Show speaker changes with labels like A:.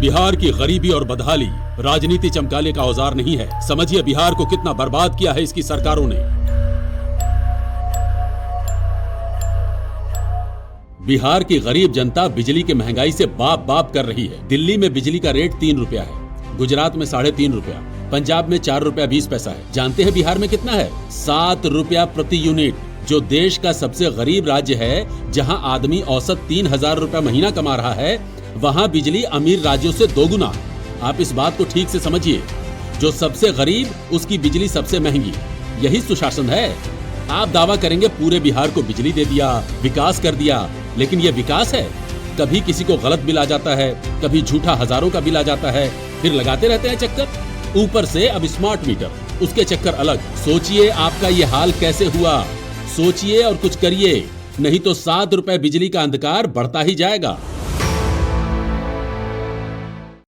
A: बिहार की गरीबी और बदहाली राजनीति चमकाने का औजार नहीं है। समझिए बिहार को कितना बर्बाद किया है इसकी सरकारों ने। बिहार की गरीब जनता बिजली की महंगाई से बाप बाप कर रही है। दिल्ली में बिजली का रेट 3 रुपया है, गुजरात में 3.5 रुपया, पंजाब में 4 रुपया 20 पैसा है। जानते हैं बिहार में कितना है? 7 रुपया प्रति यूनिट। जो देश का सबसे गरीब राज्य है, जहां आदमी औसत 3,000 रुपया महीना कमा रहा है, वहां बिजली अमीर राज्यों से दोगुना। आप इस बात को ठीक से समझिए। जो सबसे गरीब उसकी बिजली सबसे महंगी। यही सुशासन है। आप दावा करेंगे पूरे बिहार को बिजली दे दिया, विकास कर दिया, लेकिन यह विकास है? कभी किसी को गलत बिल आ जाता है, कभी झूठा हजारों का बिल आ जाता है, फिर लगाते रहते हैं चक्कर। ऊपर से अब स्मार्ट मीटर, उसके चक्कर अलग। सोचिए आपका ये हाल कैसे हुआ। सोचिए और कुछ करिए, नहीं तो 7 रुपए बिजली का अंधकार बढ़ता ही जाएगा।